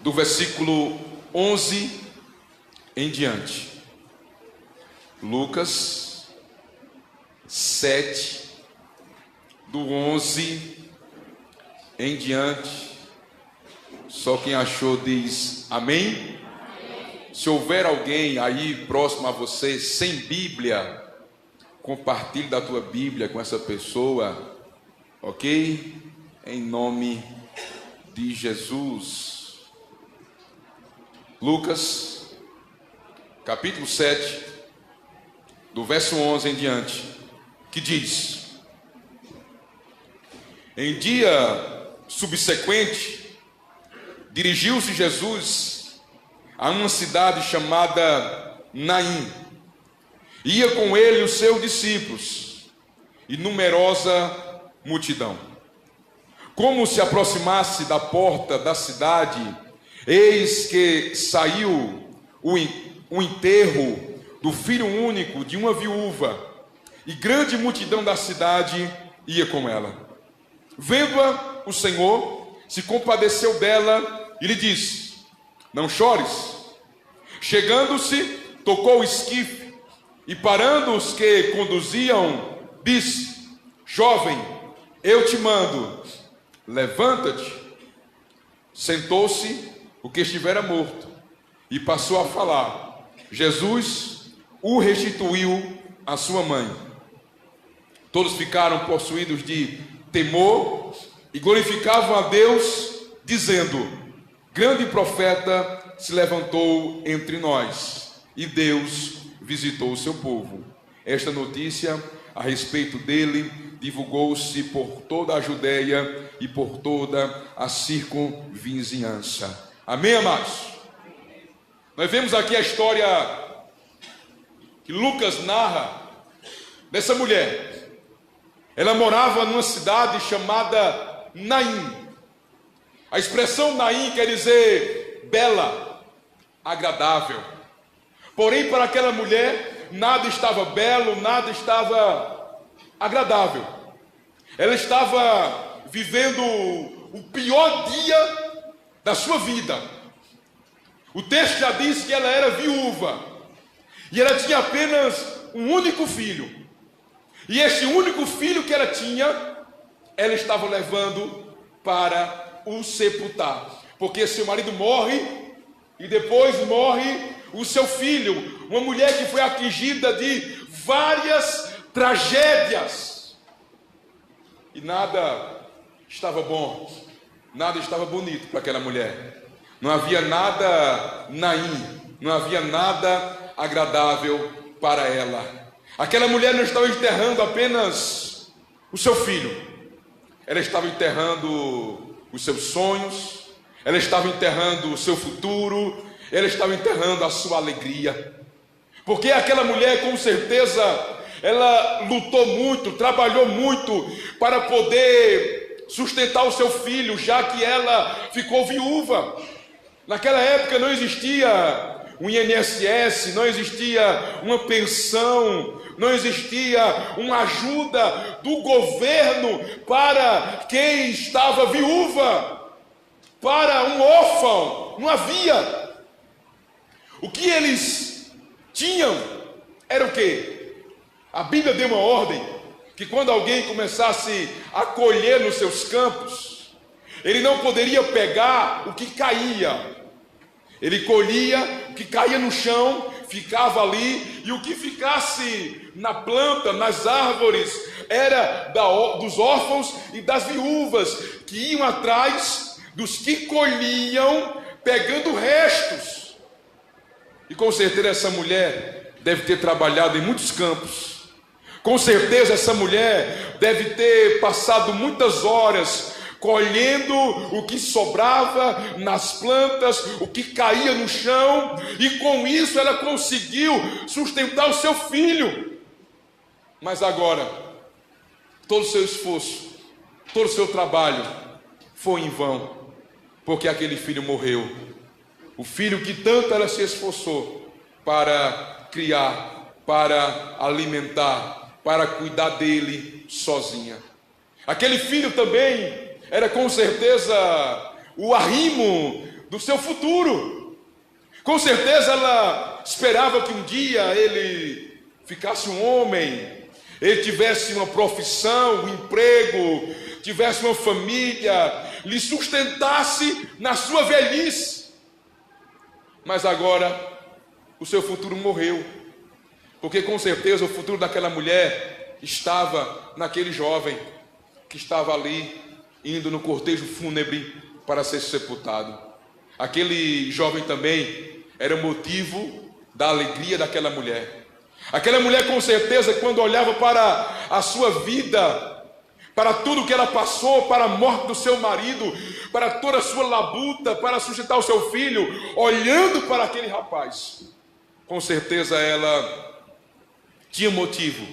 do versículo 11 em diante. Lucas 7, do 11 em diante. Só quem achou diz amém. Amém. Se houver alguém aí próximo a você sem Bíblia, compartilhe da tua Bíblia com essa pessoa, ok? Em nome de Jesus. Lucas, capítulo 7, do verso 11 em diante, que diz: em dia subsequente, dirigiu-se Jesus a uma cidade chamada Naim. Ia com ele os seus discípulos e numerosa multidão. Como se aproximasse da porta da cidade, eis que saiu o enterro do filho único de uma viúva, e grande multidão da cidade ia com ela. Vendo-a, o Senhor se compadeceu dela e lhe disse: não chores. Chegando-se, tocou o esquife, e parando os que conduziam, disse: jovem, eu te mando, levanta-te. Sentou-se o que estivera morto e passou a falar. Jesus o restituiu à sua mãe. Todos ficaram possuídos de temor e glorificavam a Deus, dizendo: grande profeta se levantou entre nós, e Deus visitou o seu povo. Esta notícia a respeito dele divulgou-se por toda a Judeia e por toda a circunvizinhança. Amém, amados? Nós vemos aqui a história que Lucas narra dessa mulher. Ela morava numa cidade chamada Naim. A expressão Naim quer dizer bela, agradável. Porém, para aquela mulher, nada estava belo, nada estava agradável. Ela estava vivendo o pior dia da sua vida. O texto já diz que ela era viúva, e ela tinha apenas um único filho. E este único filho que ela tinha, ela estava levando para o sepultar. Porque seu marido morre, e depois morre o seu filho. Uma mulher que foi atingida de várias tragédias. E nada estava bom, nada estava bonito para aquela mulher. Não havia nada naim, não havia nada agradável para ela. Aquela mulher não estava enterrando apenas o seu filho, ela estava enterrando os seus sonhos, ela estava enterrando o seu futuro, ela estava enterrando a sua alegria. Porque aquela mulher, com certeza, ela lutou muito, trabalhou muito para poder sustentar o seu filho, já que ela ficou viúva. Naquela época não existia um INSS, não existia uma pensão, não existia uma ajuda do governo para quem estava viúva, para um órfão, não havia. O que eles tinham era o quê? A Bíblia deu uma ordem que quando alguém começasse a colher nos seus campos, ele não poderia pegar o que caía. Ele colhia o que caía no chão, ficava ali, e o que ficasse na planta, nas árvores, era dos órfãos e das viúvas, que iam atrás dos que colhiam, pegando restos. E com certeza essa mulher deve ter trabalhado em muitos campos. Com certeza essa mulher deve ter passado muitas horas colhendo o que sobrava nas plantas, o que caía no chão, e com isso ela conseguiu sustentar o seu filho. Mas agora, todo o seu esforço, todo o seu trabalho foi em vão, porque aquele filho morreu. O filho que tanto ela se esforçou para criar, para alimentar, para cuidar dele sozinha. Aquele filho também era com certeza o arrimo do seu futuro. Com certeza ela esperava que um dia ele ficasse um homem, ele tivesse uma profissão, um emprego, tivesse uma família, lhe sustentasse na sua velhice. Mas agora o seu futuro morreu, porque com certeza o futuro daquela mulher estava naquele jovem que estava ali indo no cortejo fúnebre para ser sepultado. Aquele jovem também era motivo da alegria daquela mulher. Aquela mulher com certeza, quando olhava para a sua vida, para tudo que ela passou, para a morte do seu marido, para toda a sua labuta, para sustentar o seu filho, olhando para aquele rapaz, com certeza ela tinha motivo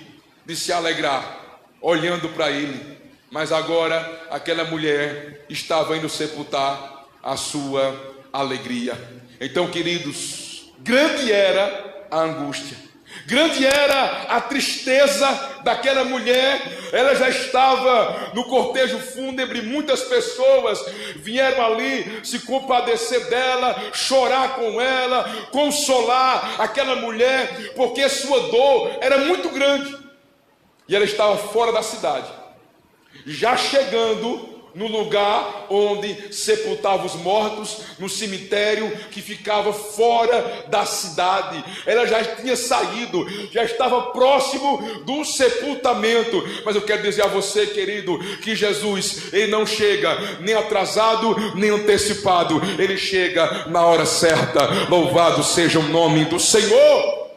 de se alegrar, olhando para ele. Mas agora aquela mulher estava indo sepultar a sua alegria. Então, queridos, grande era a angústia, grande era a tristeza daquela mulher. Ela já estava no cortejo fúnebre, muitas pessoas vieram ali se compadecer dela, chorar com ela, consolar aquela mulher, porque sua dor era muito grande. E ela estava fora da cidade, já chegando no lugar onde sepultava os mortos, no cemitério que ficava fora da cidade. Ela já tinha saído, já estava próximo do sepultamento. Mas eu quero dizer a você, querido, que Jesus, ele não chega nem atrasado, nem antecipado. Ele chega na hora certa. Louvado seja o nome do Senhor.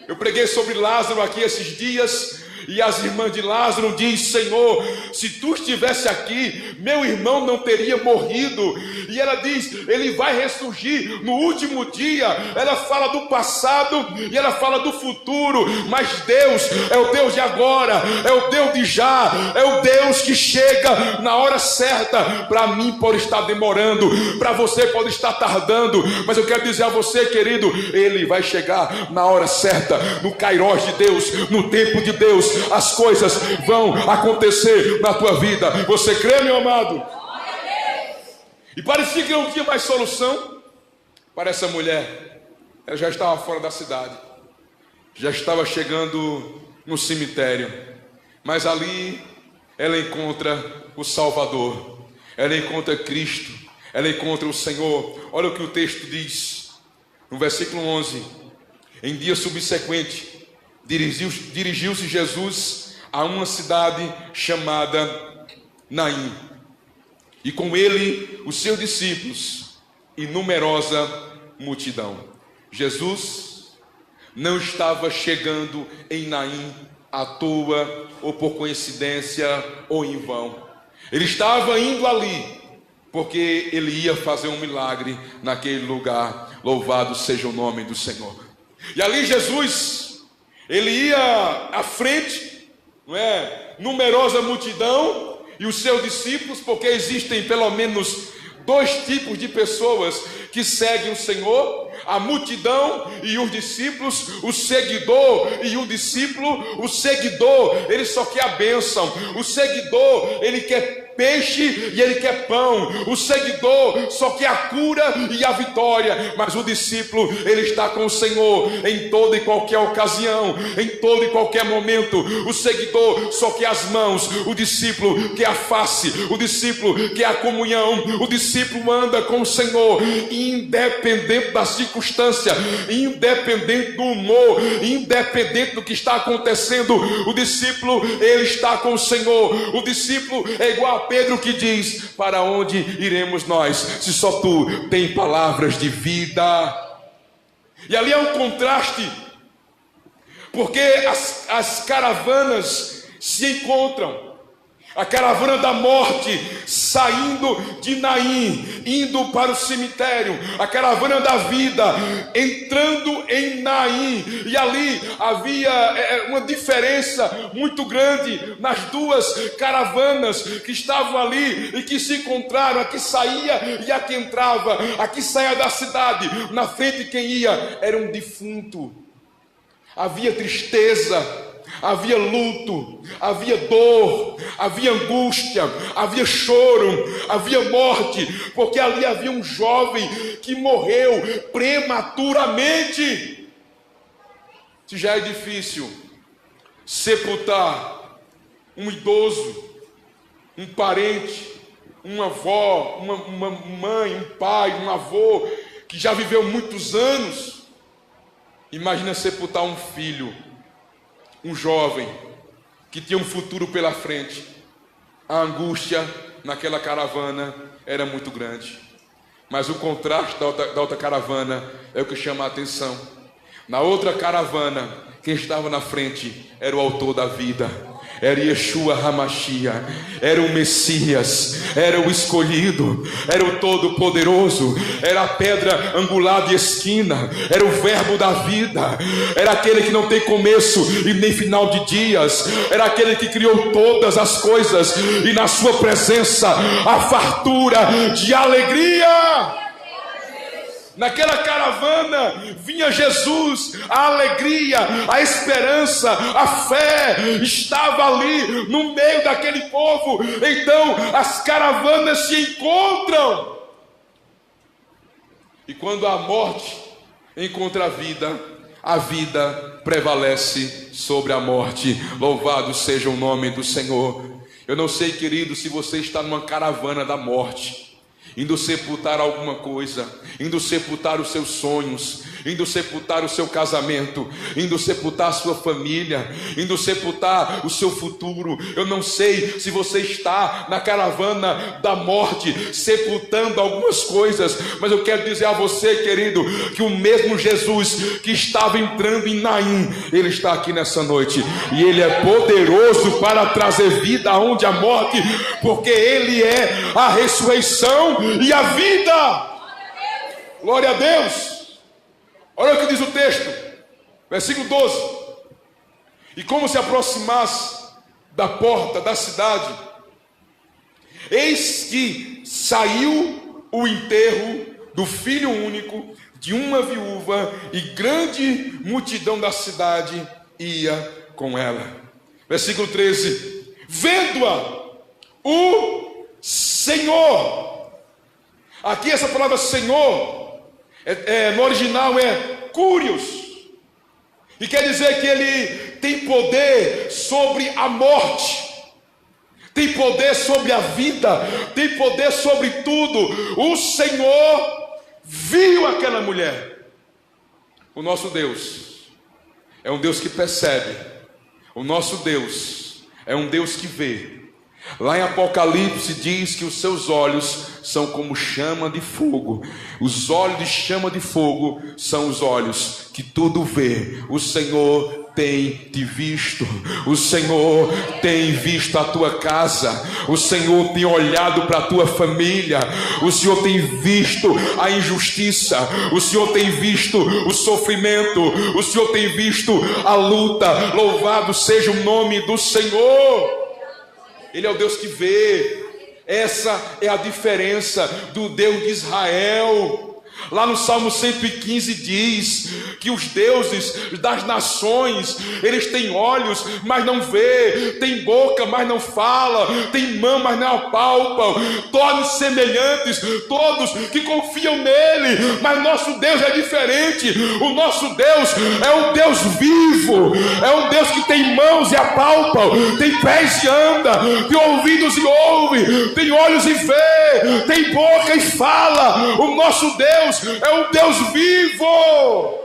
Eu preguei sobre Lázaro aqui esses dias, e as irmãs de Lázaro dizem: Senhor, se tu estivesse aqui, meu irmão não teria morrido. E ela diz: ele vai ressurgir no último dia. Ela fala do passado e ela fala do futuro, mas Deus é o Deus de agora, é o Deus de já, é o Deus que chega na hora certa. Para mim pode estar demorando, para você pode estar tardando, mas eu quero dizer a você, querido, ele vai chegar na hora certa, no Kairos de Deus, no tempo de Deus. As coisas vão acontecer na tua vida. Você crê, meu amado? E parecia que não tinha mais solução para essa mulher. Ela já estava fora da cidade, já estava chegando no cemitério, mas ali ela encontra o Salvador, ela encontra Cristo, ela encontra o Senhor. Olha o que o texto diz no versículo 11: em dia subsequente dirigiu-se Jesus a uma cidade chamada Naim, e com ele os seus discípulos e numerosa multidão. Jesus não estava chegando em Naim à toa, ou por coincidência, ou em vão. Ele estava indo ali porque ele ia fazer um milagre naquele lugar. Louvado seja o nome do Senhor. E ali Jesus, ele ia à frente, não é? Numerosa multidão e os seus discípulos, porque existem pelo menos dois tipos de pessoas que seguem o Senhor: a multidão e os discípulos. O seguidor e o discípulo. O seguidor, ele só quer a bênção. O seguidor, ele quer peixe e ele quer pão. O seguidor só quer a cura e a vitória. Mas o discípulo, ele está com o Senhor em toda e qualquer ocasião, em todo e qualquer momento. O seguidor só quer as mãos, o discípulo quer a face, o discípulo quer a comunhão. O discípulo anda com o Senhor independente da circunstância, independente do humor, independente do que está acontecendo. O discípulo, ele está com o Senhor. O discípulo é igual a Pedro, que diz: para onde iremos nós, se só tu tem palavras de vida? E ali há um contraste, porque as caravanas se encontram. A caravana da morte saindo de Naim, indo para o cemitério. A caravana da vida entrando em Naim. E ali havia uma diferença muito grande nas duas caravanas que estavam ali e que se encontraram. A que saía e a que entrava. A que saía da cidade, na frente quem ia era um defunto. Havia tristeza, havia luto, havia dor, havia angústia, havia choro, havia morte, porque ali havia um jovem que morreu prematuramente. Se já é difícil sepultar um idoso, um parente, uma avó, uma mãe, um pai, um avô que já viveu muitos anos, imagina sepultar um filho, um jovem que tinha um futuro pela frente. A angústia naquela caravana era muito grande, mas o contraste da outra caravana é o que chama a atenção. Na outra caravana, quem estava na frente era o autor da vida, era Yeshua HaMashiach, era o Messias, era o escolhido, era o Todo-Poderoso, era a pedra angular de esquina, era o verbo da vida, era aquele que não tem começo e nem final de dias, era aquele que criou todas as coisas, e na sua presença a fartura de alegria. Naquela caravana vinha Jesus, a alegria, a esperança, a fé estava ali no meio daquele povo. Então as caravanas se encontram, e quando a morte encontra a vida prevalece sobre a morte. Louvado seja o nome do Senhor. Eu não sei, querido, se você está numa caravana da morte, indo sepultar alguma coisa, indo sepultar os seus sonhos, indo sepultar o seu casamento, indo sepultar a sua família, indo sepultar o seu futuro. Eu não sei se você está na caravana da morte, sepultando algumas coisas, mas eu quero dizer a você, querido, que o mesmo Jesus que estava entrando em Naim, Ele está aqui nessa noite, e Ele é poderoso para trazer vida aonde a morte, porque Ele é a ressurreição e a vida. Glória a Deus. Olha o que diz o texto, versículo 12: e como se aproximasse da porta da cidade, eis que saiu o enterro do filho único de uma viúva, e grande multidão da cidade ia com ela. Versículo 13: vendo-a o Senhor. Aqui essa palavra Senhor, no original é Curios, e quer dizer que Ele tem poder sobre a morte, tem poder sobre a vida, tem poder sobre tudo. O Senhor viu aquela mulher. O nosso Deus é um Deus que percebe, o nosso Deus é um Deus que vê. Lá em Apocalipse diz que os seus olhos são como chama de fogo. Os olhos de chama de fogo são os olhos que tudo vê. O Senhor tem te visto, o Senhor tem visto a tua casa, o Senhor tem olhado para a tua família, o Senhor tem visto a injustiça, o Senhor tem visto o sofrimento, o Senhor tem visto a luta. Louvado seja o nome do Senhor. Ele é o Deus que vê. Essa é a diferença do Deus de Israel. Lá no Salmo 115 diz que os deuses das nações, eles têm olhos, mas não vê, têm boca, mas não fala, têm mão, mas não apalpam, tornem semelhantes todos que confiam nele. Mas nosso Deus é diferente. O nosso Deus é um Deus vivo, é um Deus que tem mãos e apalpam, tem pés e anda, tem ouvidos e ouve, tem olhos e vê, tem boca e fala. O nosso Deus é um Deus vivo.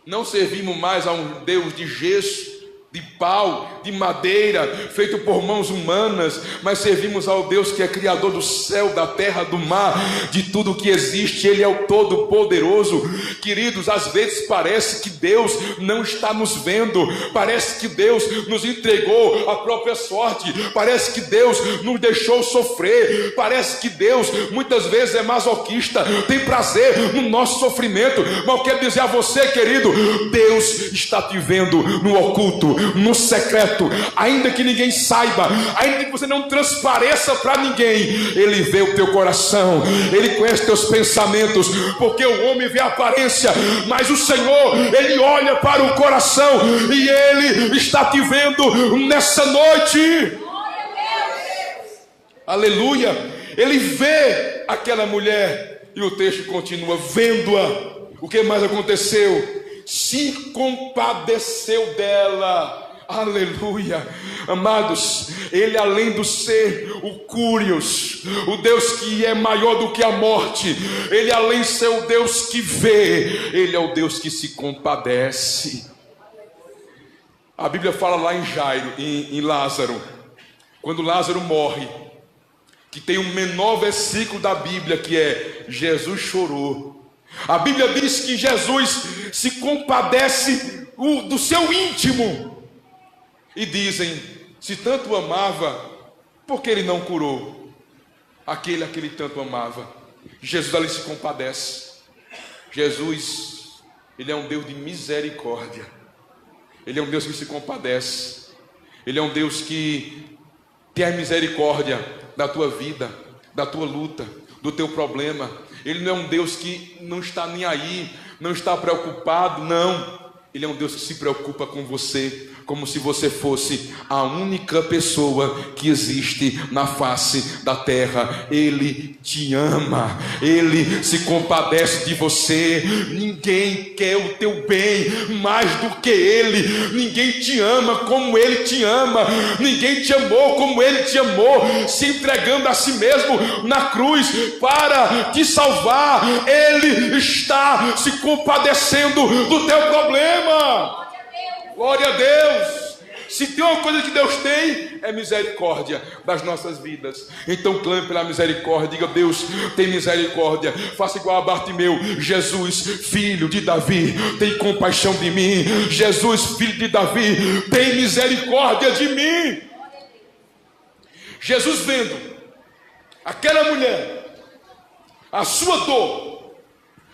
Não servimos mais a um Deus de gesso, de pau, de madeira, feito por mãos humanas, mas servimos ao Deus que é criador do céu, da terra, do mar, de tudo que existe. Ele é o Todo-Poderoso. Queridos, às vezes parece que Deus não está nos vendo, parece que Deus nos entregou a própria sorte, parece que Deus nos deixou sofrer, parece que Deus muitas vezes é masoquista, tem prazer no nosso sofrimento. Mas eu quero dizer a você, querido, Deus está te vendo no oculto, no secreto, ainda que ninguém saiba, ainda que você não transpareça para ninguém, Ele vê o teu coração, Ele conhece teus pensamentos, porque o homem vê a aparência, mas o Senhor, Ele olha para o coração, e Ele está te vendo nessa noite. Aleluia. Ele vê aquela mulher, e o texto continua, vendo-a, o que mais aconteceu? Se compadeceu dela. Aleluia. Amados, Ele, além de ser o Curios, o Deus que é maior do que a morte, Ele, além de ser o Deus que vê, Ele é o Deus que se compadece. A Bíblia fala lá em Jairo, em Lázaro, quando Lázaro morre, que tem o menor versículo da Bíblia, que é: Jesus chorou. A Bíblia diz que Jesus se compadece do seu íntimo. E dizem: se tanto amava, por que Ele não curou aquele a que Ele tanto amava? Jesus ali se compadece. Jesus, Ele é um Deus de misericórdia. Ele é um Deus que se compadece. Ele é um Deus que tem a misericórdia da tua vida, da tua luta, do teu problema. Ele não é um Deus que não está nem aí, não está preocupado, não. Ele é um Deus que se preocupa com você, como se você fosse a única pessoa que existe na face da terra. Ele te ama, Ele se compadece de você. Ninguém quer o teu bem mais do que Ele. Ninguém te ama como Ele te ama. Ninguém te amou como Ele te amou, se entregando a si mesmo na cruz para te salvar. Ele está se compadecendo do teu problema. Glória a Deus. Se tem uma coisa que Deus tem, é misericórdia das nossas vidas. Então clame pela misericórdia. Diga: Deus, tem misericórdia. Faça igual a Bartimeu: Jesus, filho de Davi, tem compaixão de mim. Jesus, filho de Davi, tem misericórdia de mim. Jesus, vendo aquela mulher, a sua dor,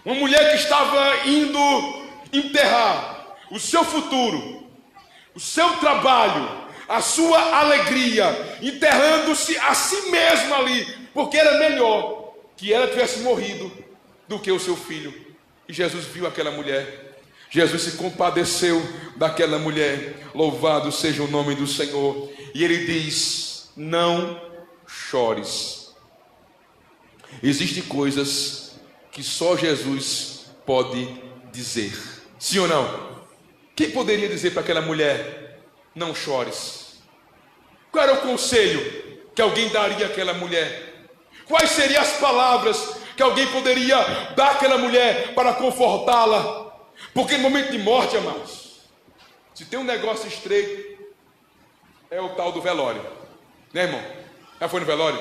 uma mulher que estava indo enterrar o seu futuro, o seu trabalho, a sua alegria, enterrando-se a si mesmo ali, porque era melhor que ela tivesse morrido do que o seu filho. E Jesus viu aquela mulher, Jesus se compadeceu daquela mulher. Louvado seja o nome do Senhor. E Ele diz: não chores. Existem coisas que só Jesus pode dizer, sim ou não? Quem poderia dizer para aquela mulher: não chores? Qual era o conselho que alguém daria àquela mulher? Quais seriam as palavras que alguém poderia dar àquela mulher para confortá-la? Porque no momento de morte, amados, se tem um negócio estreito, é o tal do velório, né, irmão? Já foi no velório?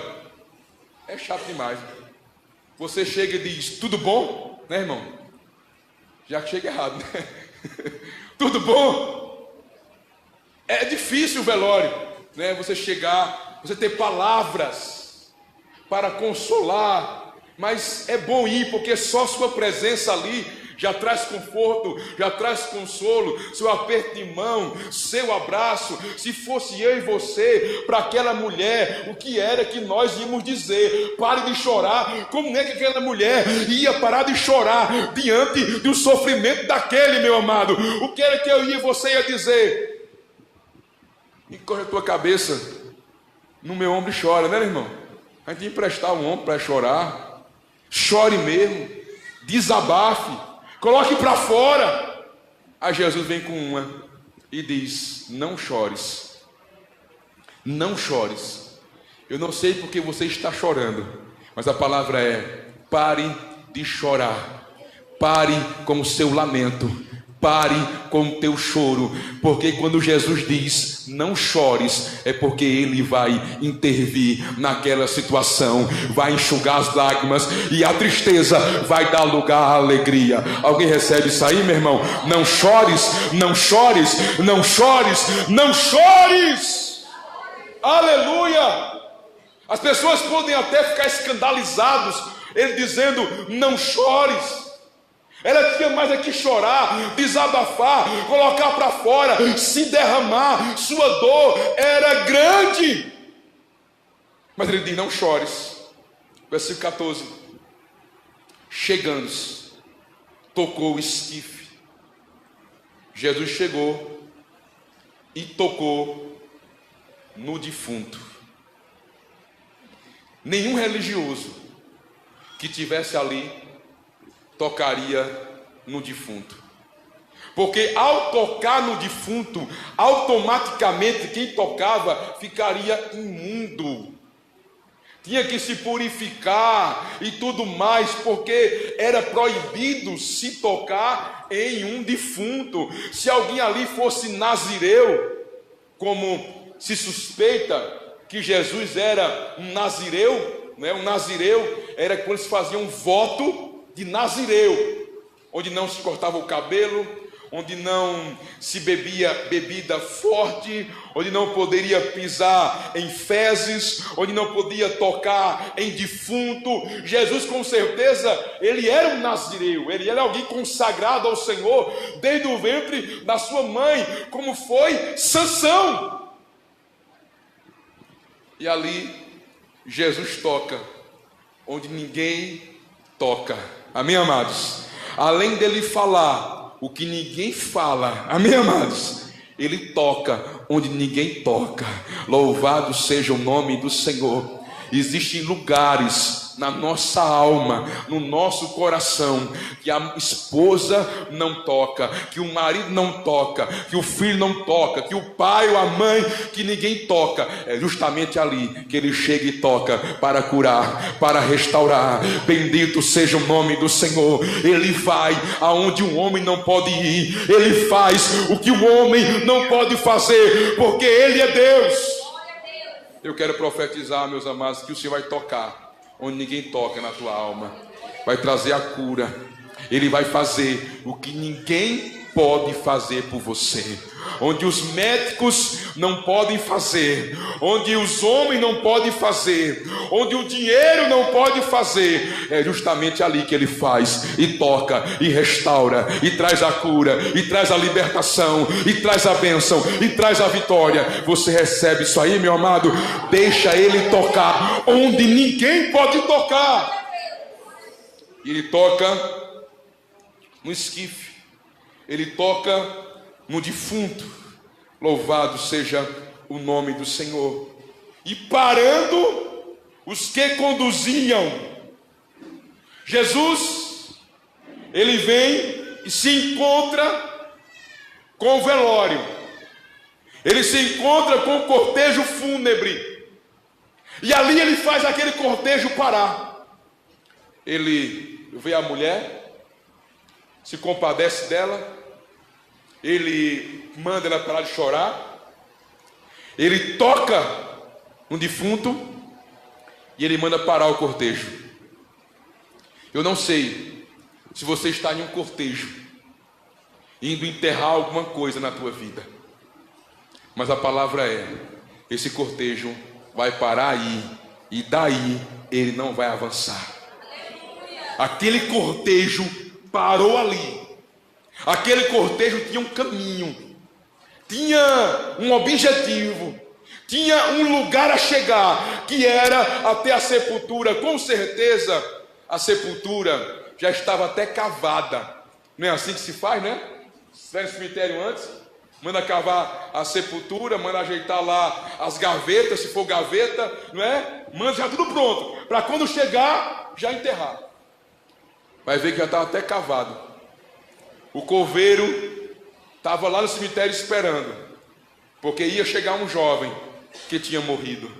É chato demais. Você chega e diz: tudo bom? Né, irmão? Já que chega errado, né? Tudo bom? É difícil o velório, né? Você chegar, você ter palavras para consolar, mas é bom ir, porque só sua presença ali já traz conforto, já traz consolo. Seu aperto de mão, seu abraço. Se fosse eu e você, para aquela mulher, o que era que nós íamos dizer? Pare de chorar. Como é que aquela mulher ia parar de chorar diante do sofrimento daquele, meu amado? O que era que eu e você ia dizer? Encosta a tua cabeça no meu ombro e chora, né, irmão? A gente ia emprestar um ombro para chorar. Chore mesmo, desabafe, coloque para fora. Aí Jesus vem com uma e diz: não chores, não chores. Eu não sei porque você está chorando, mas a palavra é: pare de chorar, pare com o seu lamento, pare com o teu choro, porque quando Jesus diz não chores, é porque Ele vai intervir naquela situação, vai enxugar as lágrimas, e a tristeza vai dar lugar à alegria. Alguém recebe isso aí, meu irmão? Não chores, não chores, não chores, não chores. Aleluia. As pessoas podem até ficar escandalizados, Ele dizendo não chores, Ela tinha mais é que chorar, desabafar, colocar para fora, se derramar. Sua dor era grande. Mas ele diz: não chores. Versículo 14. Chegando-se, tocou o esquife. Jesus chegou e tocou no defunto. Nenhum religioso que tivesse ali tocaria no defunto, porque ao tocar no defunto, automaticamente quem tocava ficaria imundo, tinha que se purificar e tudo mais, porque era proibido se tocar em um defunto. Se alguém ali fosse nazireu, como se suspeita que Jesus era um nazireu, né? Um nazireu era quando se fazia um voto de nazireu, onde não se cortava o cabelo, onde não se bebia bebida forte, onde não poderia pisar em fezes, onde não podia tocar em defunto. Jesus, com certeza, ele era um nazireu, ele era alguém consagrado ao Senhor desde o ventre da sua mãe, como foi Sansão. E ali Jesus toca onde ninguém toca. Amém, amados? Além dele falar o que ninguém fala, amém, amados? Ele toca onde ninguém toca. Louvado seja o nome do Senhor. Existem lugares na nossa alma, no nosso coração, que a esposa não toca, que o marido não toca, que o filho não toca, que o pai ou a mãe, que ninguém toca. É justamente ali que ele chega e toca para curar, para restaurar. Bendito seja o nome do Senhor. Ele vai aonde o homem não pode ir, ele faz o que o homem não pode fazer, porque ele é Deus. Eu quero profetizar, meus amados, que o Senhor vai tocar onde ninguém toca na tua alma, vai trazer a cura. Ele vai fazer o que ninguém pode fazer por você, onde os médicos não podem fazer, onde os homens não podem fazer, onde o dinheiro não pode fazer. É justamente ali que ele faz e toca e restaura e traz a cura e traz a libertação e traz a bênção e traz a vitória. Você recebe isso aí, meu amado? Deixa ele tocar onde ninguém pode tocar. E ele toca no esquife, ele toca no defunto. Louvado seja o nome do Senhor. E parando os que conduziam, Jesus, ele vem e se encontra com o velório, ele se encontra com o cortejo fúnebre, e ali ele faz aquele cortejo parar. Ele vê a mulher, se compadece dela, ele manda ela parar de chorar, ele toca no defunto e ele manda parar o cortejo. Eu não sei se você está em um cortejo, indo enterrar alguma coisa na tua vida, mas a palavra é: esse cortejo vai parar aí, e daí ele não vai avançar. Aquele cortejo parou ali. Aquele cortejo tinha um caminho, tinha um objetivo, tinha um lugar a chegar, que era até a sepultura. Com certeza a sepultura já estava até cavada. Não é assim que se faz, né? Se vai no cemitério antes, manda cavar a sepultura, manda ajeitar lá as gavetas, se for gaveta, não é? Manda já tudo pronto, para quando chegar, já enterrar. Vai ver que já estava até cavado. O coveiro estava lá no cemitério esperando, porque ia chegar um jovem que tinha morrido.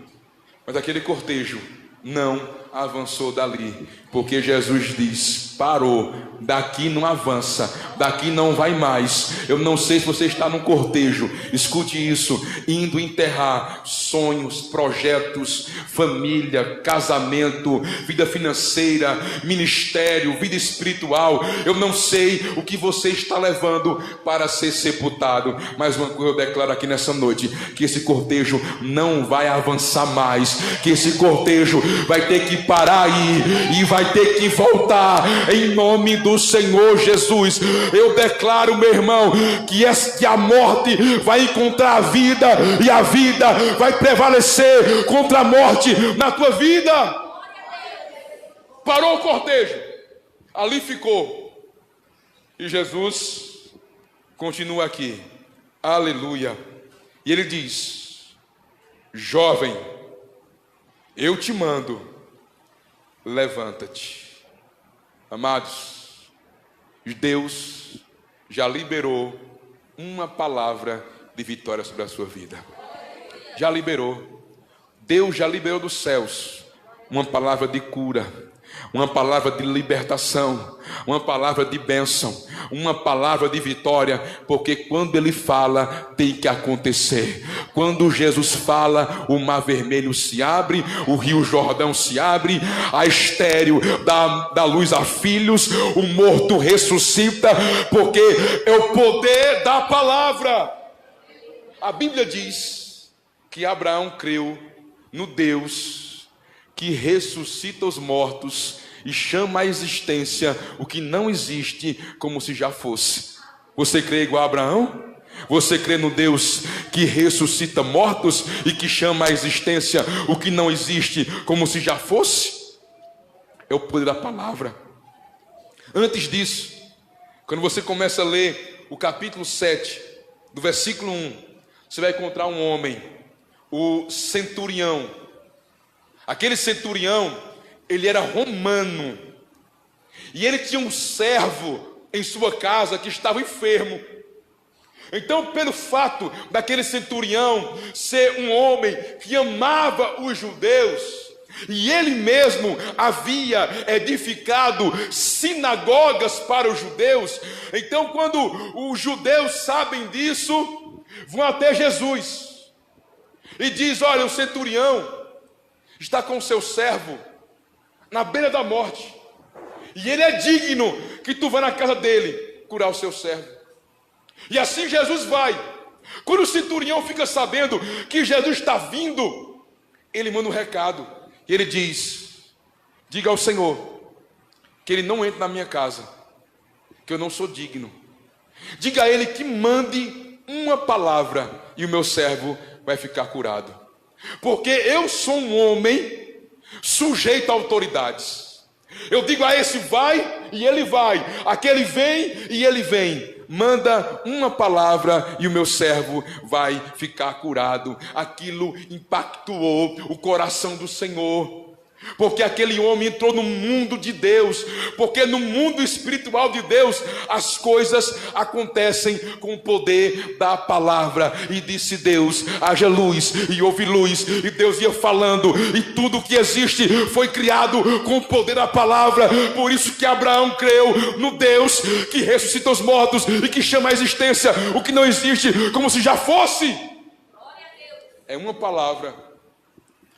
Mas aquele cortejo não avançou dali, porque Jesus diz: parou, daqui não avança, daqui não vai mais. Eu não sei se você está num cortejo, escute isso, indo enterrar sonhos, projetos, família, casamento, vida financeira, ministério, vida espiritual. Eu não sei o que você está levando para ser sepultado, mas uma coisa eu declaro aqui nessa noite: que esse cortejo não vai avançar mais, que esse cortejo vai ter que parar aí e vai ter que voltar em nome do Senhor Jesus. Eu declaro, meu irmão, que a morte vai encontrar a vida e a vida vai prevalecer contra a morte na tua vida. Parou o cortejo, ali ficou, e Jesus continua aqui, aleluia, e ele diz: jovem, eu te mando, levanta-te. Amados, Deus já liberou uma palavra de vitória sobre a sua vida. Já liberou. Deus já liberou dos céus uma palavra de cura, uma palavra de libertação, uma palavra de bênção, uma palavra de vitória, porque quando ele fala, tem que acontecer. Quando Jesus fala, o mar vermelho se abre, o rio Jordão se abre, a estéril dá luz a filhos, o morto ressuscita, porque é o poder da palavra. A Bíblia diz que Abraão creu no Deus que ressuscita os mortos e chama à existência o que não existe como se já fosse. Você crê igual a Abraão? Você crê no Deus que ressuscita mortos e que chama à existência o que não existe como se já fosse? É o poder da palavra. Antes disso, quando você começa a ler o capítulo 7, do versículo 1, você vai encontrar um homem, o centurião. Aquele centurião, ele era romano, e ele tinha um servo em sua casa que estava enfermo. Então, pelo fato daquele centurião ser um homem que amava os judeus, e ele mesmo havia edificado sinagogas para os judeus, então quando os judeus sabem disso, vão até Jesus e diz: olha, o centurião está com o seu servo na beira da morte, e ele é digno que tu vá na casa dele curar o seu servo. E assim Jesus vai. Quando o centurião fica sabendo que Jesus está vindo, ele manda um recado, e ele diz: diga ao Senhor que ele não entre na minha casa, que eu não sou digno. Diga a ele que mande uma palavra e o meu servo vai ficar curado. Porque eu sou um homem sujeito a autoridades. Eu digo a esse vai e ele vai, aquele vem e ele vem. Manda uma palavra e o meu servo vai ficar curado. Aquilo impactou o coração do Senhor, porque aquele homem entrou no mundo de Deus, porque no mundo espiritual de Deus as coisas acontecem com o poder da palavra. E disse Deus: haja luz, e houve luz, e Deus ia falando, e tudo que existe foi criado com o poder da palavra. Por isso que Abraão creu no Deus que ressuscita os mortos e que chama à existência o que não existe como se já fosse. É uma palavra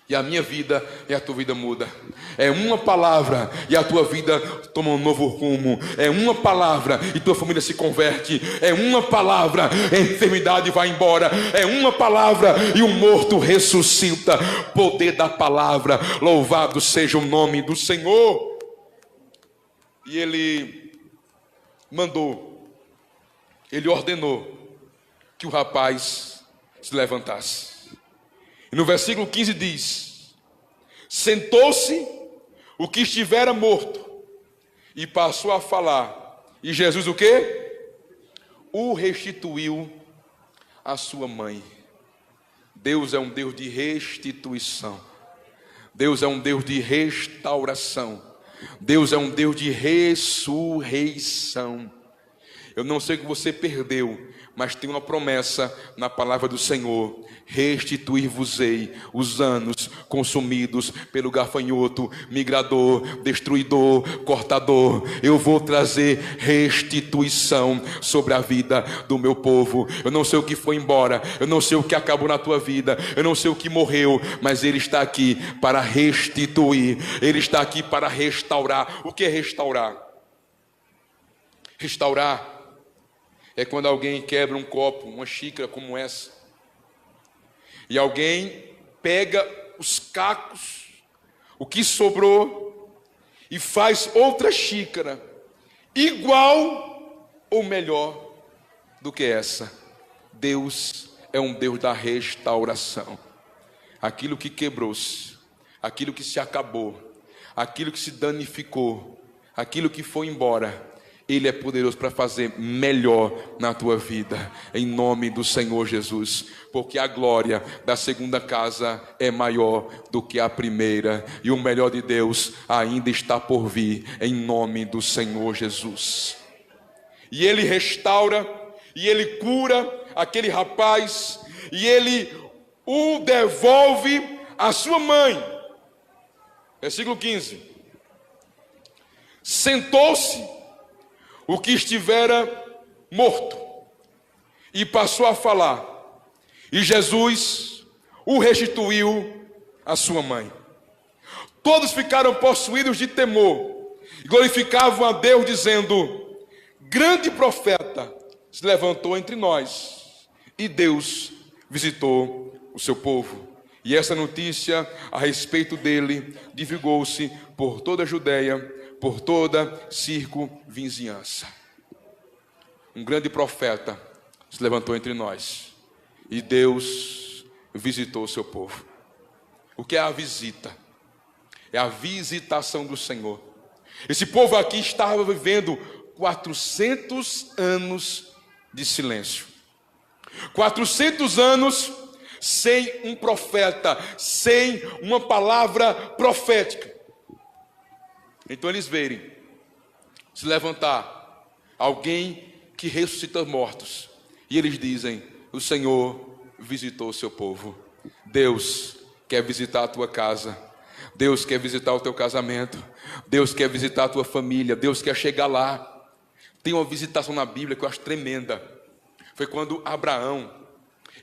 e a minha vida e a tua vida muda. É uma palavra e a tua vida toma um novo rumo. É uma palavra e tua família se converte. É uma palavra e a enfermidade vai embora. É uma palavra e o morto ressuscita. Poder da palavra. Louvado seja o nome do Senhor. E ele mandou, ele ordenou que o rapaz se levantasse. E no versículo 15 diz: sentou-se o que estivera morto e passou a falar. E Jesus o quê? O restituiu à sua mãe. Deus é um Deus de restituição. Deus é um Deus de restauração. Deus é um Deus de ressurreição. Eu não sei o que você perdeu, mas tem uma promessa na palavra do Senhor: restituir-vos-ei os anos consumidos pelo gafanhoto, migrador, destruidor, cortador. Eu vou trazer restituição sobre a vida do meu povo. Eu não sei o que foi embora, eu não sei o que acabou na tua vida, eu não sei o que morreu, mas Ele está aqui para restituir, Ele está aqui para restaurar. O que é restaurar? Restaurar é quando alguém quebra um copo, uma xícara como essa, e alguém pega os cacos, o que sobrou e faz outra xícara, igual ou melhor do que essa. Deus é um Deus da restauração. Aquilo que quebrou-se, aquilo que se acabou, aquilo que se danificou, aquilo que foi embora, Ele é poderoso para fazer melhor na tua vida, em nome do Senhor Jesus, porque a glória da segunda casa é maior do que a primeira, e o melhor de Deus ainda está por vir, em nome do Senhor Jesus. E Ele restaura, e Ele cura aquele rapaz, e Ele o devolve à sua mãe. Versículo 15. Sentou-se o que estivera morto e passou a falar, e Jesus o restituiu à sua mãe. Todos ficaram possuídos de temor e glorificavam a Deus, dizendo: grande profeta se levantou entre nós, e Deus visitou o seu povo. E essa notícia a respeito dele divulgou-se por toda a Judeia, por toda circunvizinhança. Um grande profeta se levantou entre nós, e Deus visitou o seu povo. O que é a visita? É a visitação do Senhor. Esse povo aqui estava vivendo 400 anos de silêncio. 400 anos sem um profeta, sem uma palavra profética. Então eles verem se levantar alguém que ressuscita mortos, e eles dizem: o Senhor visitou o seu povo. Deus quer visitar a tua casa, Deus quer visitar o teu casamento, Deus quer visitar a tua família, Deus quer chegar lá. Tem uma visitação na Bíblia que eu acho tremenda. Foi quando Abraão,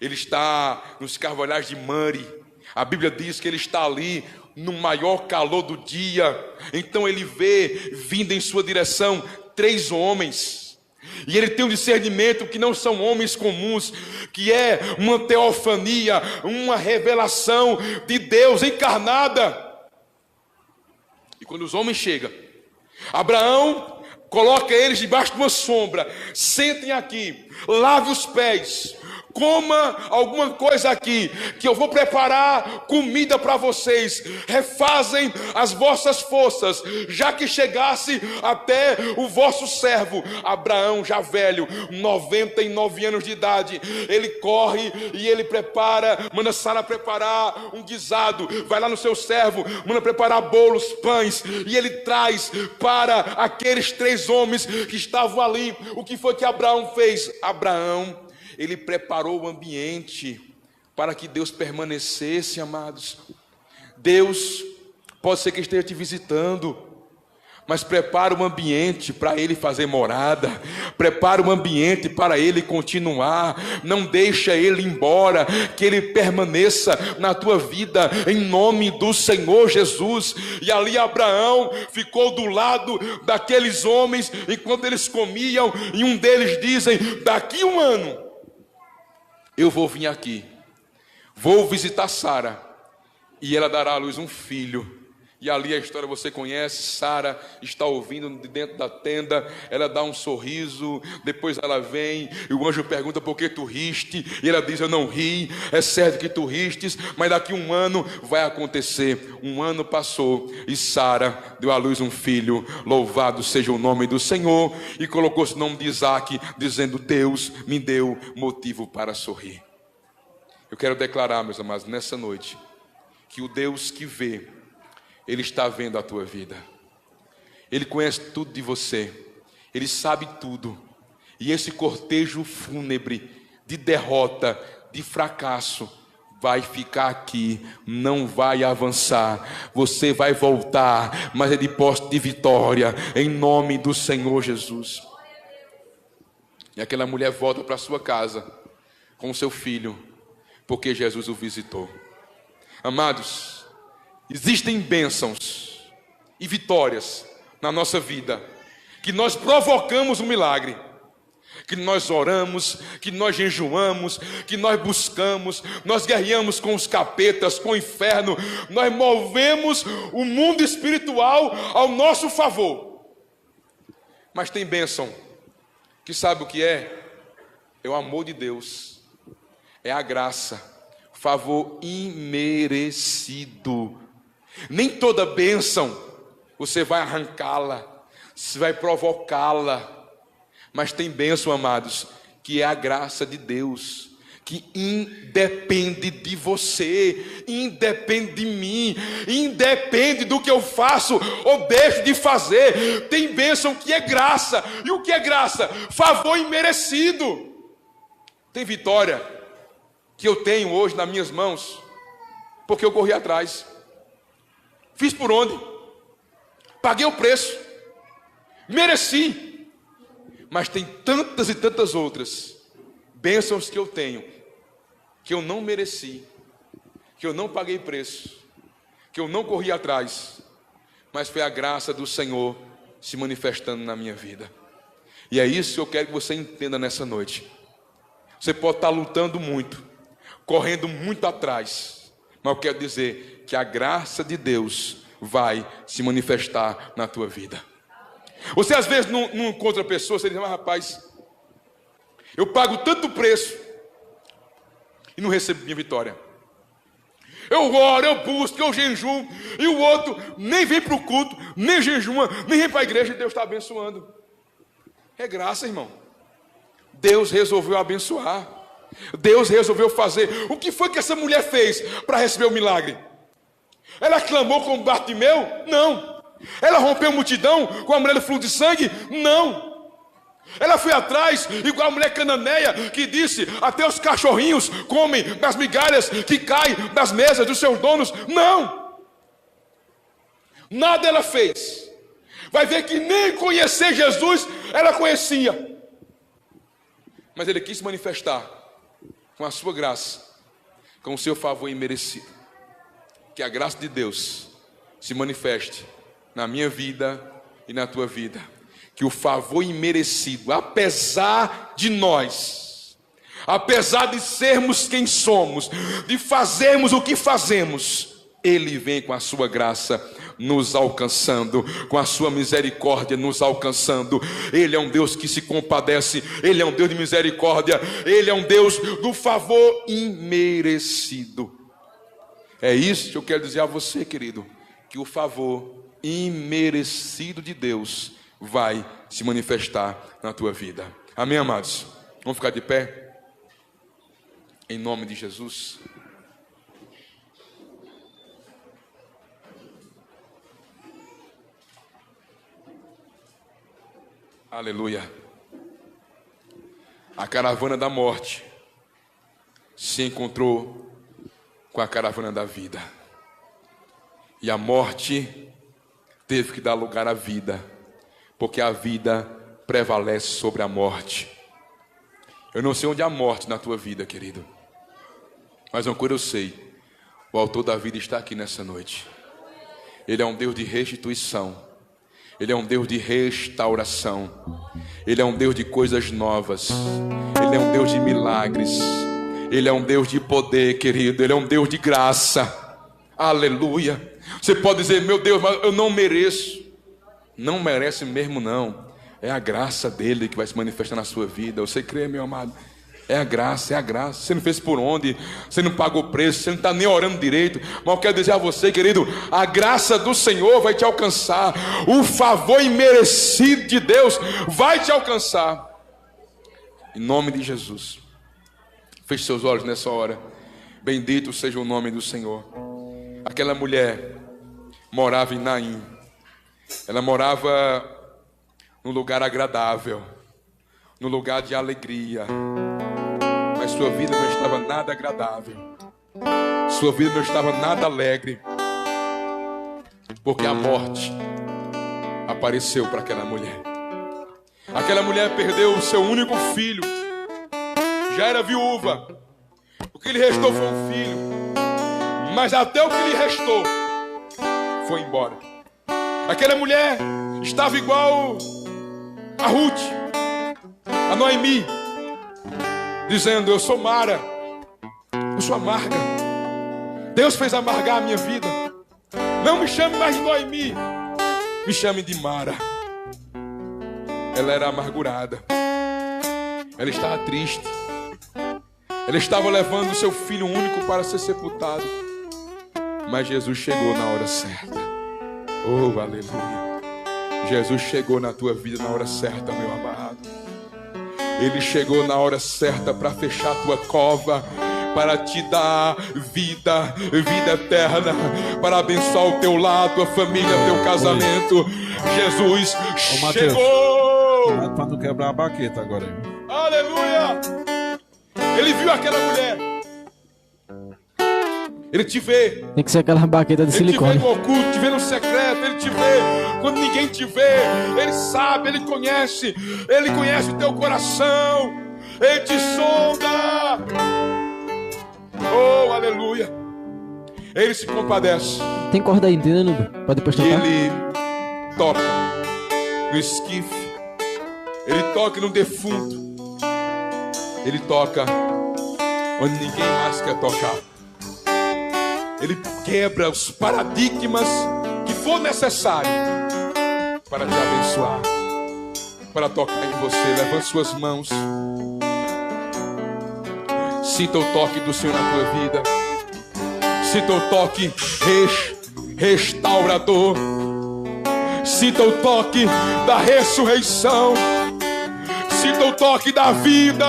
ele está nos carvalhais de Mamre. A Bíblia diz que ele está ali no maior calor do dia. Então ele vê vindo em sua direção 3 homens, e ele tem um discernimento que não são homens comuns, que é uma teofania, uma revelação de Deus encarnada. E quando os homens chegam, Abraão coloca eles debaixo de uma sombra. Sentem aqui, lave os pés, coma alguma coisa aqui, que eu vou preparar comida para vocês. Refazem as vossas forças, já que chegasse até o vosso servo. Abraão, já velho, 99 anos de idade, ele corre e ele prepara, manda Sara preparar um guisado, vai lá no seu servo, manda preparar bolos, pães, e ele traz para aqueles 3 homens que estavam ali. O que foi que Abraão fez? Abraão, ele preparou o ambiente para que Deus permanecesse, amados. Deus pode ser que esteja te visitando, mas prepara um ambiente para Ele fazer morada, prepara um ambiente para Ele continuar, não deixa Ele ir embora, que Ele permaneça na tua vida, em nome do Senhor Jesus. E ali Abraão ficou do lado daqueles homens, enquanto eles comiam, e um deles dizem: daqui 1 ano, eu vou vir aqui, vou visitar Sara, e ela dará à luz um filho. E ali a história você conhece. Sara está ouvindo de dentro da tenda, ela dá um sorriso, depois ela vem, e o anjo pergunta: por que tu riste? E ela diz: eu não ri, é certo que tu ristes, mas daqui 1 ano vai acontecer. 1 ano passou, e Sara deu à luz um filho, louvado seja o nome do Senhor, e colocou-se o nome de Isaque, dizendo: Deus me deu motivo para sorrir. Eu quero declarar, meus amados, nessa noite, que o Deus que vê, Ele está vendo a tua vida. Ele conhece tudo de você. Ele sabe tudo. E esse cortejo fúnebre de derrota, de fracasso, vai ficar aqui, não vai avançar. Você vai voltar, mas é de posse de vitória, em nome do Senhor Jesus. E aquela mulher volta para sua casa com o seu filho, porque Jesus o visitou. Amados, existem bênçãos e vitórias na nossa vida, que nós provocamos um milagre. que nós oramos, que nós jejuamos, que nós buscamos, nós guerreamos com os capetas, com o inferno, nós movemos o mundo espiritual ao nosso favor. Mas tem bênção, que sabe o que é? É o amor de Deus, é a graça, favor imerecido. Nem toda bênção você vai arrancá-la, você vai provocá-la. Mas tem bênção, amados, que é a graça de Deus, que independe de você, independe de mim, independe do que eu faço ou deixo de fazer. Tem bênção que é graça. E o que é graça? Favor imerecido. Tem vitória que eu tenho hoje nas minhas mãos, porque eu corri atrás. Fiz por onde? Paguei o preço. Mereci. Mas tem tantas e tantas outras bênçãos que eu tenho, que eu não mereci, que eu não paguei preço, que eu não corri atrás, mas foi a graça do Senhor se manifestando na minha vida. E é isso que eu quero que você entenda nessa noite. Você pode estar lutando muito, correndo muito atrás, mas eu quero dizer que a graça de Deus vai se manifestar na tua vida. Você às vezes não encontra pessoas, você diz, mas rapaz, eu pago tanto preço e não recebo minha vitória. Eu oro, eu busco, eu jejuo, e o outro nem vem para o culto, nem jejuma, nem vem para a igreja, e Deus está abençoando. É graça, irmão. Deus resolveu abençoar. Deus resolveu fazer. O que foi que essa mulher fez para receber o milagre? Ela clamou como Bartimeu? Não. Ela rompeu a multidão com a mulher do fluxo de sangue? Não. Ela foi atrás, igual a mulher cananeia, que disse, até os cachorrinhos comem das migalhas que caem das mesas dos seus donos? Não. Nada ela fez. Vai ver que nem conhecer Jesus ela conhecia. Mas ele quis manifestar com a sua graça, com o seu favor imerecido. Que a graça de Deus se manifeste na minha vida e na tua vida. Que o favor imerecido, apesar de nós, apesar de sermos quem somos, de fazermos o que fazemos, Ele vem com a sua graça nos alcançando, com a sua misericórdia nos alcançando. Ele é um Deus que se compadece, Ele é um Deus de misericórdia, Ele é um Deus do favor imerecido. É isso que eu quero dizer a você, querido, que o favor imerecido de Deus vai se manifestar na tua vida. Amém, amados? Vamos ficar de pé? Em nome de Jesus. Aleluia. A caravana da morte se encontrou com a caravana da vida. E a morte teve que dar lugar à vida, porque a vida prevalece sobre a morte. Eu não sei onde há morte na tua vida, querido, mas uma coisa eu sei: o autor da vida está aqui nessa noite. Ele é um Deus de restituição, Ele é um Deus de restauração, Ele é um Deus de coisas novas, Ele é um Deus de milagres, Ele é um Deus de poder, querido, Ele é um Deus de graça. Aleluia. Você pode dizer, meu Deus, mas eu não mereço. Não merece mesmo não. É a graça dele que vai se manifestar na sua vida. Você crê, meu amado? É a graça, é a graça. Você não fez por onde, você não pagou preço, você não está nem orando direito. Mas eu quero dizer a você, querido, a graça do Senhor vai te alcançar. O favor imerecido de Deus vai te alcançar. Em nome de Jesus. Feche seus olhos nessa hora. Bendito seja o nome do Senhor. Aquela mulher morava em Naim. Ela morava num lugar agradável, num lugar de alegria. Mas sua vida não estava nada agradável. Sua vida não estava nada alegre. Porque a morte apareceu para aquela mulher. Aquela mulher perdeu o seu único filho. Já era viúva. O que lhe restou foi um filho. Mas até o que lhe restou foi embora. Aquela mulher estava igual a Ruth. a Noemi, dizendo: eu sou Mara, eu sou amarga. Deus fez amargar a minha vida. Não me chame mais de Noemi, me chame de Mara. Ela era amargurada, ela estava triste, ela estava levando o seu filho único para ser sepultado. Mas Jesus chegou na hora certa. Oh, aleluia. Jesus chegou na tua vida na hora certa, meu amado. Ele chegou na hora certa para fechar a tua cova, para te dar vida, vida eterna, para abençoar o teu lar, tua família, teu casamento. Jesus chegou. Para não quebrar a baqueta agora. Aleluia. Ele viu aquela mulher. Ele te vê. Tem que ser aquela baqueta de silicone. Ele te vê no oculto, te vê no secreto. Ele te vê quando ninguém te vê. Ele sabe, ele conhece o teu coração. Ele te sonda. Oh, aleluia. Ele se compadece. Tem corda aí, entendeu, Nubia? Pode depois E tocar. ele toca no esquife. Ele toca no defunto. Ele toca onde ninguém mais quer tocar. Ele quebra os paradigmas que for necessário para te abençoar, para tocar em você. Levante suas mãos. Sinta o toque do Senhor na tua vida. Sinta o toque restaurador. Sinta o toque da ressurreição. Sinta o toque da vida.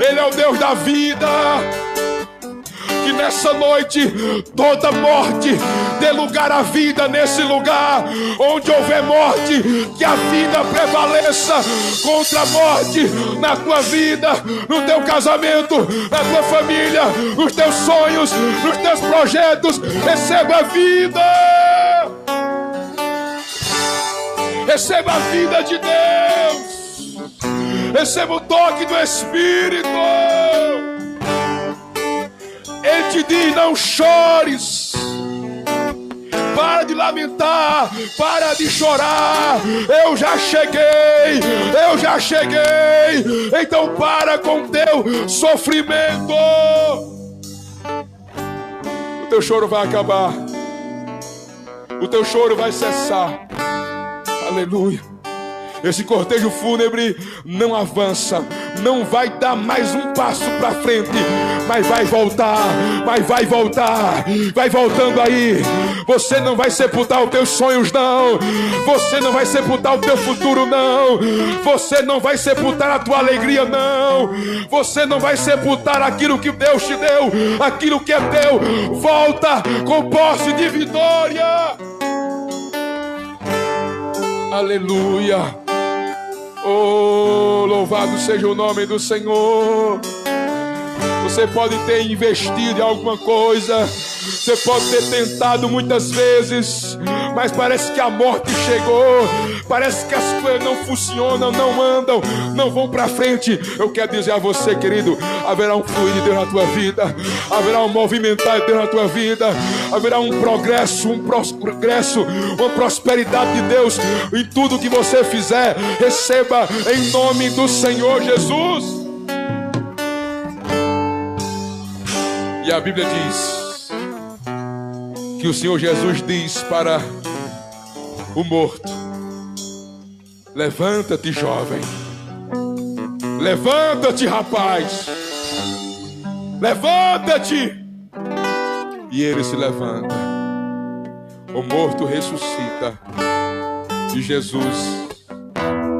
Ele é o Deus da vida. Que nessa noite toda morte dê lugar à vida nesse lugar. Onde houver morte, que a vida prevaleça contra a morte na tua vida, no teu casamento, na tua família, nos teus sonhos, nos teus projetos. Receba a vida. Receba a vida de Deus. Receba o toque do Espírito. Ele te diz: não chores. Para de lamentar. Para de chorar. Eu já cheguei. Eu já cheguei. Então para com teu sofrimento. O teu choro vai acabar. O teu choro vai cessar. Aleluia. Esse cortejo fúnebre não avança, não vai dar mais um passo para frente, mas vai voltar, vai voltar, vai voltando aí. Você não vai sepultar os teus sonhos, não. Você não vai sepultar o teu futuro, não. Você não vai sepultar a tua alegria, não. Você não vai sepultar aquilo que Deus te deu, aquilo que é teu. Volta com posse de vitória. Aleluia. Oh, louvado seja o nome do Senhor. Você pode ter investido em alguma coisa, você pode ter tentado muitas vezes, mas parece que a morte chegou, parece que as coisas não funcionam, não andam, não vão para frente. Eu quero dizer a você, querido, haverá um fluir de Deus na tua vida, haverá um movimentar de Deus na tua vida, haverá um progresso, uma prosperidade de Deus em tudo que você fizer. Receba em nome do Senhor Jesus. E a Bíblia diz que o Senhor Jesus diz para o morto: levanta-te, jovem. Levanta-te, rapaz. Levanta-te. E ele se levanta. O morto ressuscita. E Jesus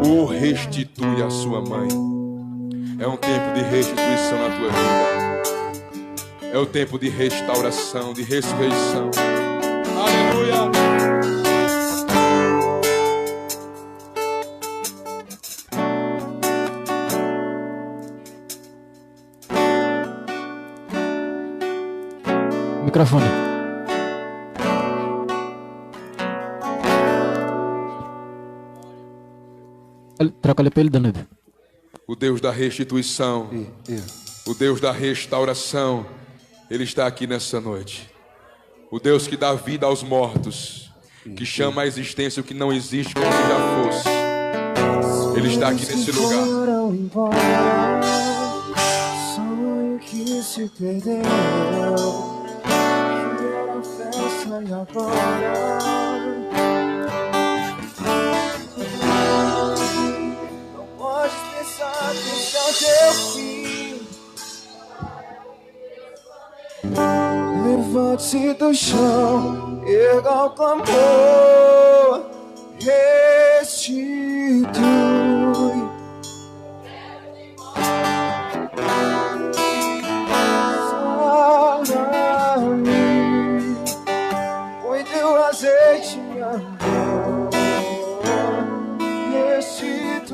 o restitui à sua mãe. É um tempo de restituição na tua vida. É o tempo de restauração, de ressurreição. Aleluia. Microfone. Troca ali para ele, Danube. O Deus da restituição, o Deus da restauração, Ele está aqui nessa noite. O Deus que dá vida aos mortos, que chama à existência o que não existe como se já fosse. Ele está aqui nesse lugar. Foram embora, sonho que se perdeu, que era festa e agora não podes pensar que esse é o teu fim. Levante-se do chão, erga o clamor, restitui. Sara-me, põe teu azeite em minha mão, restitui.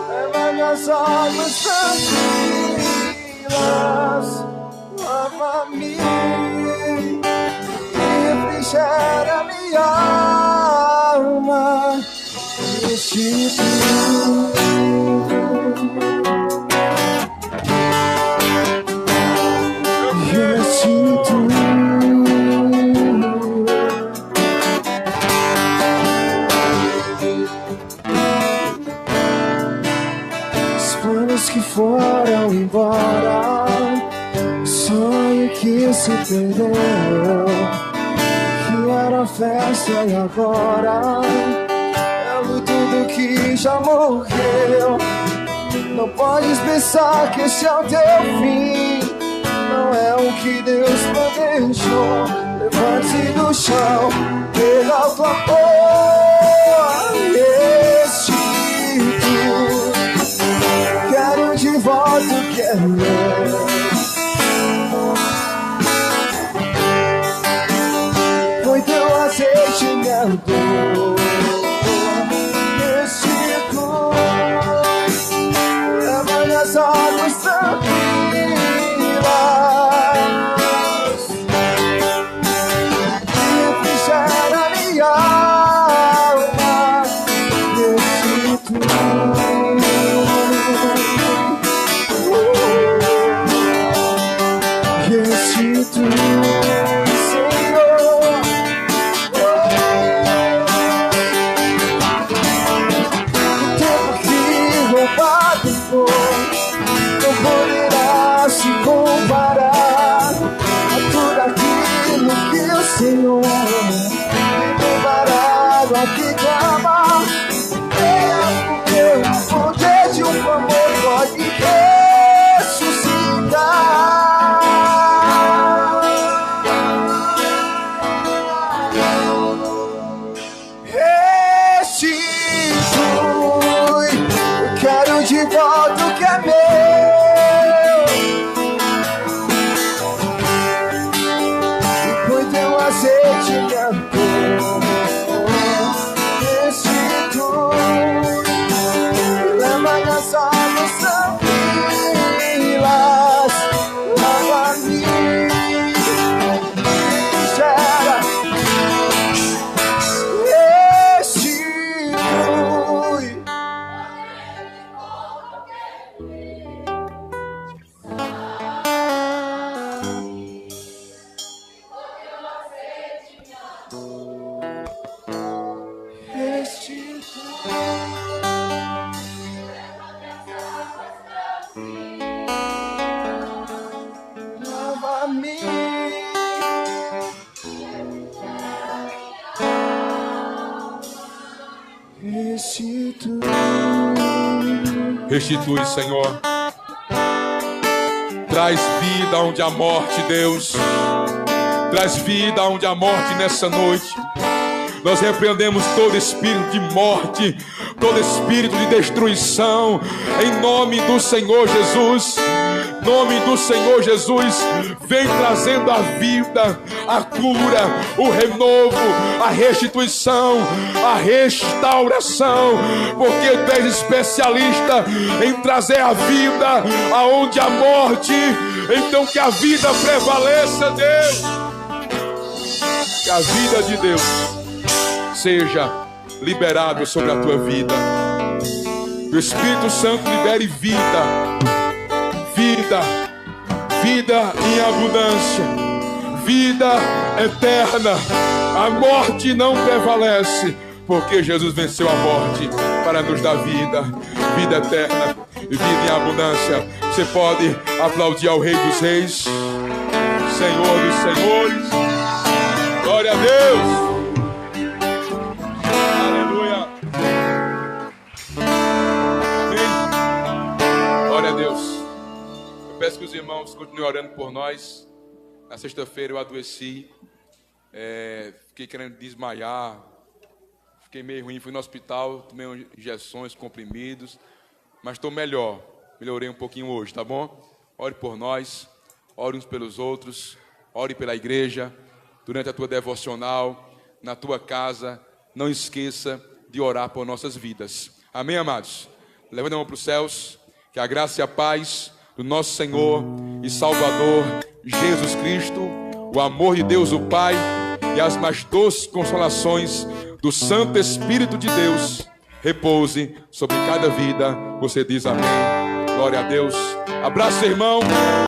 Leva minhas águas tranquilas, lava-me, refrigera minha alma, restitui. Os planos que foram embora, sonho que se perdeu, que era festa e agora é tudo que já morreu. Não podes pensar que esse é o teu fim, não é o que Deus planejou. Levante-se do chão, pega o clamor, restitui. Quero de volta o que é meu. Põe teu azeite em minha dor, restitui. Leva minhas águas tranquilas, refrigera minha alma, restitui. Restitui, Senhor. O tempo que roubado foi não poderá se comparar a tudo aquilo que o Senhor me preparado aqui clamar. Venha, porque o poder de um amor pode ressuscitar. Restitui, eu quero de volta o que é meu. E põe teu azeite em minha dor, restitui. Leva minhas águas tranquilas, lava-me, refrigera. Restitui. Lava-me. Restitui. Restitui, Senhor. Traz vida onde há morte, Deus. Traz vida onde há morte nessa noite. Nós repreendemos todo espírito de morte, todo espírito de destruição, em nome do Senhor Jesus. Em nome do Senhor Jesus, vem trazendo a vida, a cura, o renovo, a restituição, a restauração, porque tu és especialista em trazer a vida aonde há morte. Então que a vida prevaleça, Deus. Que a vida de Deus seja liberada sobre a tua vida. Que o Espírito Santo libere vida. Vida, vida em abundância, vida eterna. A morte não prevalece, porque Jesus venceu a morte para nos dar vida, vida eterna, vida em abundância. Você pode aplaudir ao Rei dos Reis, Senhor dos Senhores. Glória a Deus. Aleluia. Amém. Glória a Deus. Eu peço que os irmãos continuem orando por nós. Na sexta-feira eu adoeci, fiquei querendo desmaiar, fiquei meio ruim, fui no hospital, tomei injeções, comprimidos, mas estou melhor, melhorei um pouquinho hoje, tá bom? Ore por nós, ore uns pelos outros, ore pela igreja, durante a tua devocional, na tua casa, não esqueça de orar por nossas vidas. Amém, amados? Levanta a mão para os céus, que a graça e a paz do nosso Senhor e Salvador Jesus Cristo, o amor de Deus o Pai e as mais doces consolações do Santo Espírito de Deus repouse sobre cada vida. Você diz amém. Glória a Deus. Abraço, irmão.